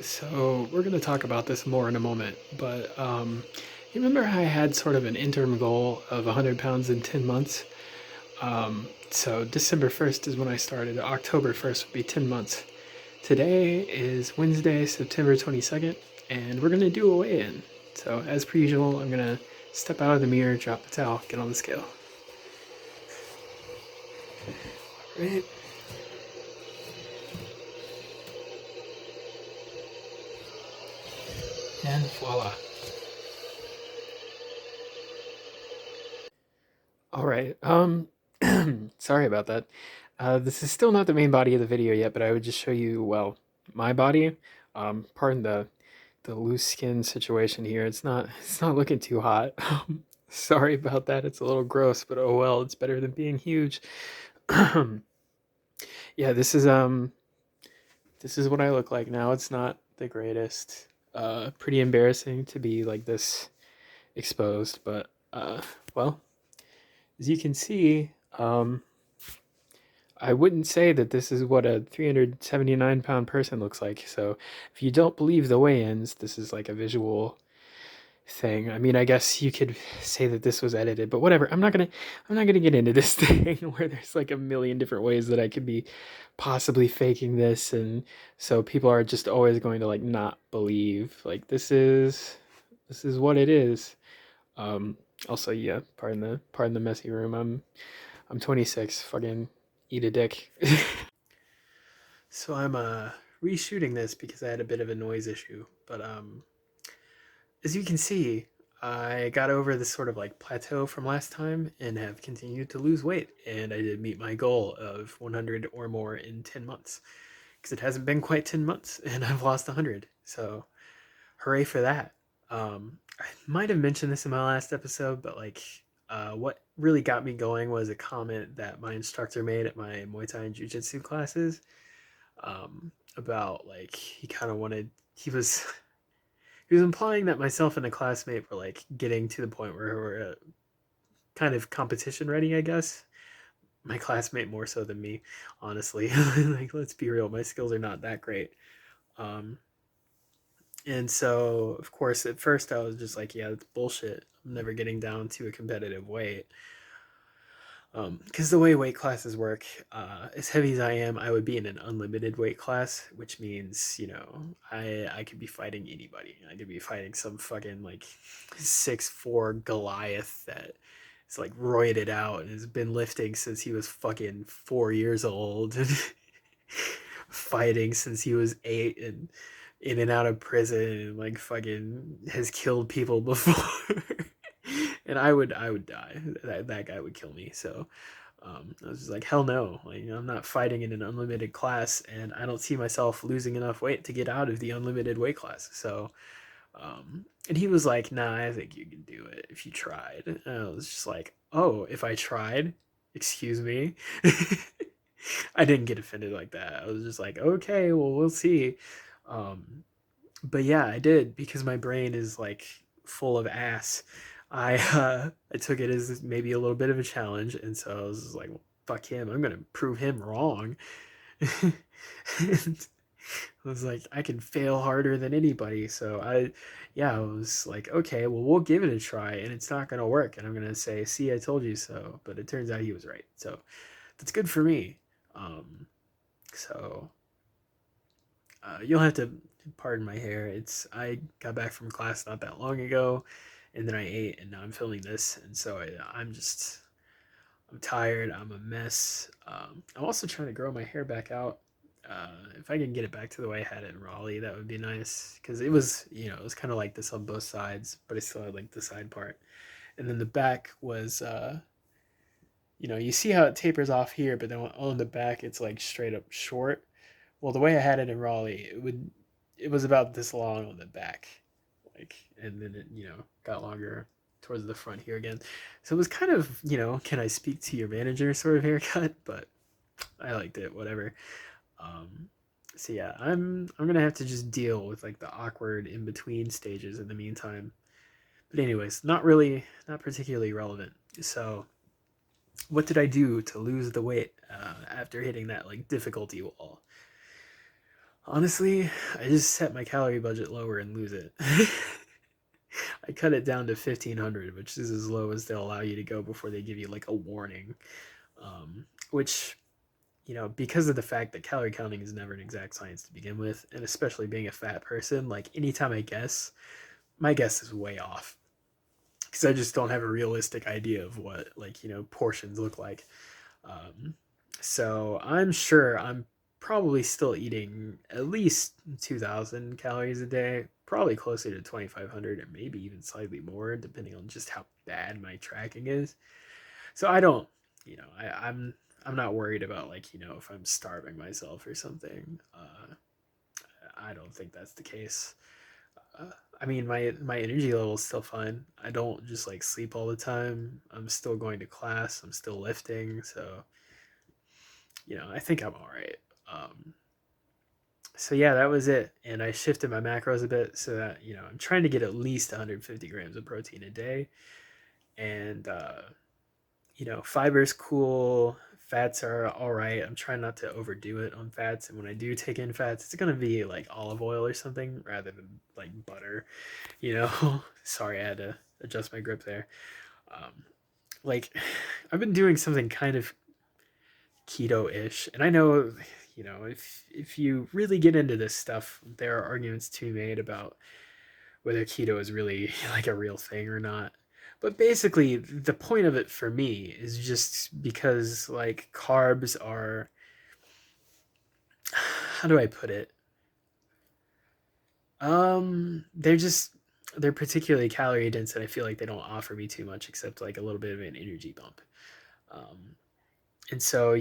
So we're going to talk about this more in a moment, but you remember I had sort of an interim goal of 100 pounds in 10 months? So December 1st is when I started. October 1st would be 10 months. Today is Wednesday, September 22nd, and we're going to do a weigh-in. So as per usual, I'm going to step out of the mirror, drop the towel, get on the scale. Right? And voila. All right. Sorry about that. This is still not the main body of the video yet, but I would just show you, well, my body. Pardon the loose skin situation here. It's not looking too hot. Sorry about that. It's a little gross, but oh well, it's better than being huge. Yeah, this is what I look like now. It's not the greatest. Pretty embarrassing to be like this exposed, but well, as you can see, I wouldn't say that this is what a 379-pound person looks like. So if you don't believe the weigh-ins, this is like a visual thing. I mean, I guess you could say that this was edited, but whatever. I'm not gonna get into this thing where there's like a million different ways that I could be possibly faking this, and so people are just always going to like not believe. Like this is what it is. Um, Also, yeah, pardon the messy room. I'm 26. Fucking eat a dick. So I'm reshooting this because I had a bit of a noise issue. But as you can see, I got over this sort of like plateau from last time and have continued to lose weight. And I did meet my goal of 100 or more in 10 months because it hasn't been quite 10 months and I've lost 100. So hooray for that. I might have mentioned this in my last episode, but like what really got me going was a comment that my instructor made at my Muay Thai and Jiu Jitsu classes, about like he kind of wanted he was he was implying that myself and a classmate were like getting to the point where we're kind of competition ready, I guess. My classmate more so than me, honestly. Like, let's be real, my skills are not that great. Um, and so, of course, at first I was just like, yeah, that's bullshit. I'm never getting down to a competitive weight. Because the way weight classes work, as heavy as I am, I would be in an unlimited weight class, which means I could be fighting anybody. I could be fighting some fucking like 6'4" Goliath that is like roided out and has been lifting since he was fucking 4 years old, and fighting since he was 8, and in and out of prison, and like fucking has killed people before. And I would die. That guy would kill me. So I was just like, hell no. Like, I'm not fighting in an unlimited class, and I don't see myself losing enough weight to get out of the unlimited weight class. So, and he was like, nah, I think you can do it if you tried. And I was just like, oh, if I tried, excuse me. I didn't get offended like that. I was just like, okay, well, we'll see. Um, but yeah, I did because my brain is like full of ass. I took it as maybe a little bit of a challenge, and so I was like, well, "Fuck him! I'm gonna prove him wrong." And I was like, I can fail harder than anybody. So yeah, I was like, okay, well, we'll give it a try, and it's not gonna work, and I'm gonna say, "See, I told you so." But it turns out he was right. So that's good for me. Um, so you'll have to pardon my hair. It's I got back from class not that long ago, and then I ate, and now I'm filming this, and so I'm tired. I'm a mess. I'm also trying to grow my hair back out. If I can get it back to the way I had it in Raleigh, that would be nice because it was it was kind of like this on both sides, but I still had like the side part, and then the back was you see how it tapers off here, but then on the back it's like straight up short. Well, the way I had it in Raleigh, it was about this long on the back, like, and then it got longer towards the front here again. So it was kind of can I speak to your manager sort of haircut, but I liked it. Whatever. Um, so yeah, I'm gonna have to just deal with like the awkward in between stages in the meantime. But anyways, not particularly relevant. So what did I do to lose the weight after hitting that like difficulty wall? Honestly, I just set my calorie budget lower and lose it. I cut it down to 1,500, which is as low as they'll allow you to go before they give you like a warning. Which, because of the fact that calorie counting is never an exact science to begin with, and especially being a fat person, like anytime I guess, my guess is way off because I just don't have a realistic idea of what like portions look like. Um, so I'm sure I'm probably still eating at least 2,000 calories a day, probably closer to 2,500 or maybe even slightly more, depending on just how bad my tracking is. So I don't, I'm not worried about like if I'm starving myself or something. I don't think that's the case. Uh, I mean, my energy level is still fine. I don't just like sleep all the time. I'm still going to class. I'm still lifting, so I think I'm all right. Um, so yeah, that was it. And I shifted my macros a bit so that I'm trying to get at least 150 grams of protein a day, and fiber's cool. Fats are all right. I'm trying not to overdo it on fats, and when I do take in fats, it's gonna be like olive oil or something rather than like butter. Sorry, I had to adjust my grip there. Um, like, I've been doing something kind of keto-ish, and I know, if you really get into this stuff, there are arguments to be made about whether keto is really like a real thing or not. But basically, the point of it for me is just because like carbs are, how do I put it? They're just they're particularly calorie dense, and I feel like they don't offer me too much except like a little bit of an energy bump. Um, and so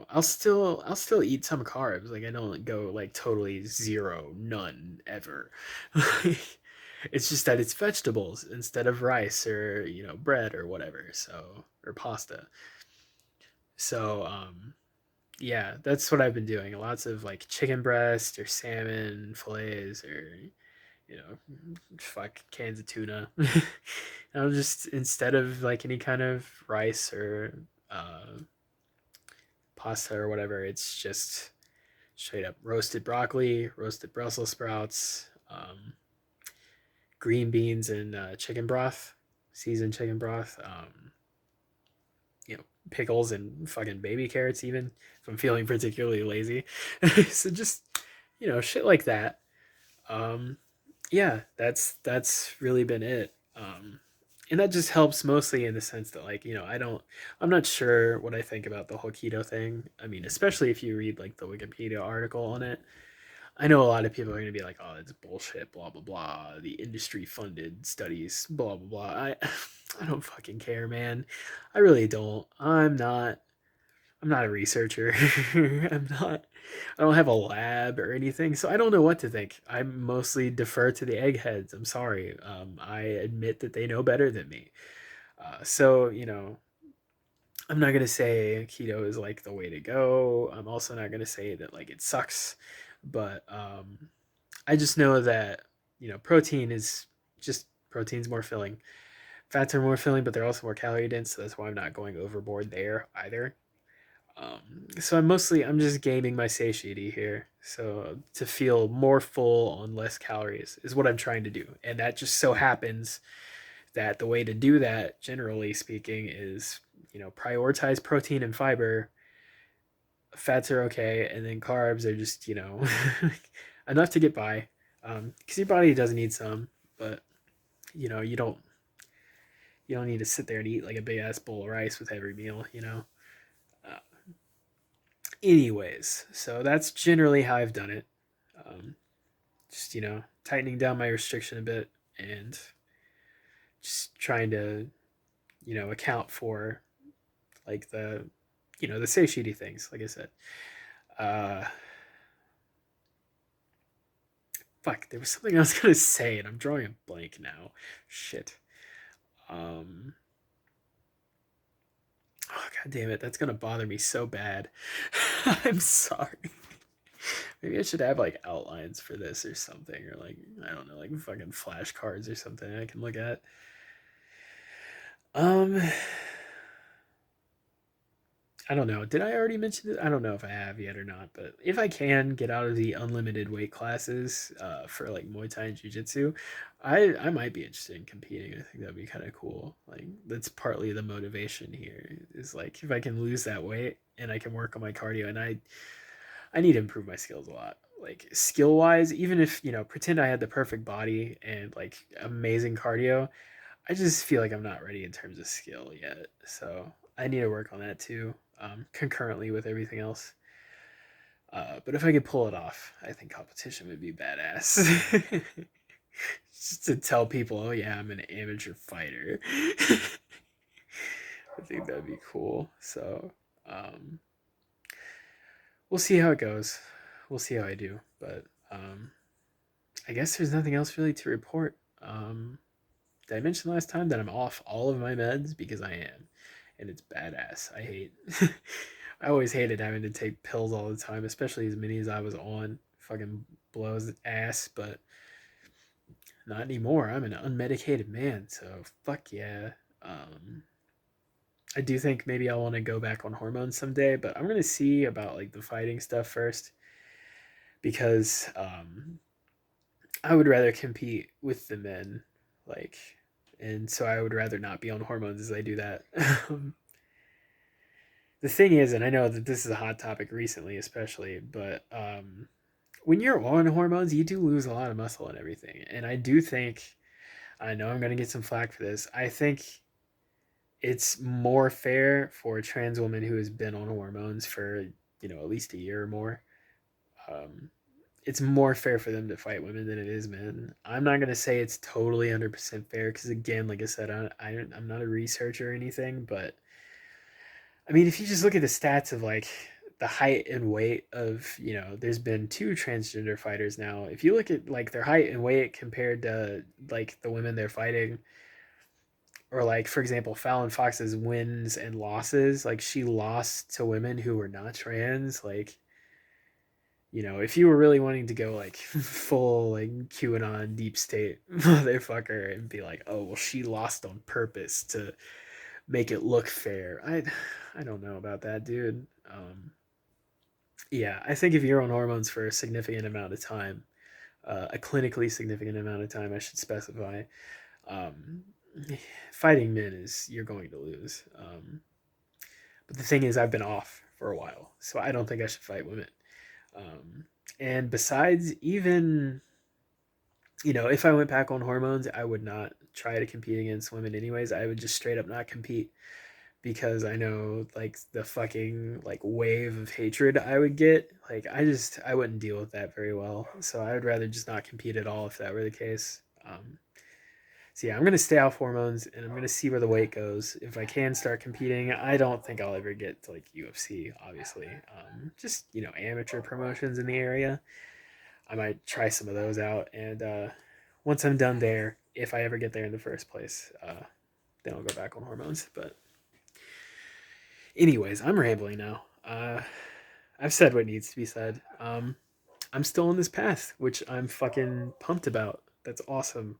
I'll still eat some carbs. Like I don't go like totally zero, none ever. It's just that it's vegetables instead of rice or bread or whatever. So or pasta. So yeah, that's what I've been doing. Lots of like chicken breast or salmon fillets or you know fuck cans of tuna. I'll just instead of like any kind of rice or pasta or whatever, it's just straight up roasted broccoli, roasted Brussels sprouts, green beans, and chicken broth, seasoned chicken broth. Pickles and fucking baby carrots, even if I'm feeling particularly lazy. So just shit like that. Um, yeah, that's really been it. And that just helps mostly in the sense that like I'm not sure what I think about the whole keto thing. I mean, especially if you read like the Wikipedia article on it, I know a lot of people are going to be like, "Oh, that's bullshit." Blah blah blah. The industry funded studies. Blah blah blah. I don't fucking care, man. I really don't. I'm not a researcher. I'm not. I don't have a lab or anything, so I don't know what to think. I mostly defer to the eggheads. I'm sorry. I admit that they know better than me. So I'm not gonna say keto is like the way to go. I'm also not gonna say that like it sucks, but I just know that protein is just protein's more filling. Fats are more filling, but they're also more calorie dense, so that's why I'm not going overboard there either. So I'm just gaming my satiety here. So to feel more full on less calories is what I'm trying to do, and that just so happens that the way to do that, generally speaking, is prioritize protein and fiber. Fats are okay, and then carbs are just enough to get by, because your body does need some, but you don't need to sit there and eat like a big ass bowl of rice with every meal. Uh, Anyways, so that's generally how I've done it. Um, just tightening down my restriction a bit and just trying to account for like the satiety things. Like I said, uh, fuck, there was something I was gonna say and I'm drawing a blank now. Shit. Um, oh god damn it, that's gonna bother me so bad. I'm sorry. Maybe I should have like outlines for this or something, or like I don't know, like fucking flashcards or something I can look at. Um, I don't know. Did I already mention it? I don't know if I have yet or not, but if I can get out of the unlimited weight classes for like Muay Thai and Jiu Jitsu, I might be interested in competing. I think that'd be kind of cool. Like that's partly the motivation here is like if I can lose that weight and I can work on my cardio, and I need to improve my skills a lot. Like skill wise, even if pretend I had the perfect body and like amazing cardio, I just feel like I'm not ready in terms of skill yet. So I need to work on that too, concurrently with everything else. But if I could pull it off, I think competition would be badass. Just to tell people, oh yeah, I'm an amateur fighter. I think that'd be cool. So um, we'll see how it goes. We'll see how I do. But I guess there's nothing else really to report. Did I mention last time that I'm off all of my meds? Because I am. And it's badass. I hate I always hated having to take pills all the time, especially as many as I was on. Fucking blows ass, but not anymore. I'm an unmedicated man, so fuck yeah. Um I do think maybe I want to go back on hormones someday, but I'm gonna see about like the fighting stuff first because I would rather compete with the men, like, and so I would rather not be on hormones as I do that. The thing is, and I know that this is a hot topic recently, especially, but when you're on hormones, you do lose a lot of muscle and everything. And I do think, I know I'm going to get some flack for this. I think it's more fair for a trans woman who has been on hormones for, at least a year or more. Um, it's more fair for them to fight women than it is men. I'm not going to say it's totally 100% fair because, again, like I said, I'm not a researcher or anything, but I mean, if you just look at the stats of like the height and weight of, there's been two transgender fighters now. If you look at like their height and weight compared to like the women they're fighting, or like for example, Fallon Fox's wins and losses, like she lost to women who were not trans. Like, if you were really wanting to go like full like QAnon deep state motherfucker and be like, oh well, she lost on purpose to make it look fair. I don't know about that, dude. Yeah, I think if you're on hormones for a significant amount of time, a clinically significant amount of time, I should specify, um, fighting men is you're going to lose. But the thing is, I've been off for a while, so I don't think I should fight women. Um, and besides, even if I went back on hormones, I would not try to compete against women anyways. I would just straight up not compete because I know like the fucking like wave of hatred I would get. Like I wouldn't deal with that very well. So I would rather just not compete at all if that were the case. So yeah, I'm gonna stay off hormones and I'm gonna see where the weight goes. If I can start competing, I don't think I'll ever get to like UFC. Obviously, just amateur promotions in the area. I might try some of those out, and once I'm done there, if I ever get there in the first place, then I'll go back on hormones. But anyways, I'm rambling now. I've said what needs to be said. I'm still on this path, which I'm fucking pumped about. That's awesome.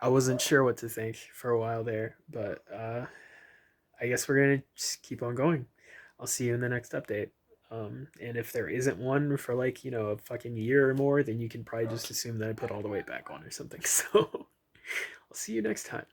I wasn't sure what to think for a while there, but I guess we're gonna just keep on going. I'll see you in the next update. And if there isn't one for like a fucking year or more, then you can probably just assume that I put all the weight back on or something. So I'll see you next time.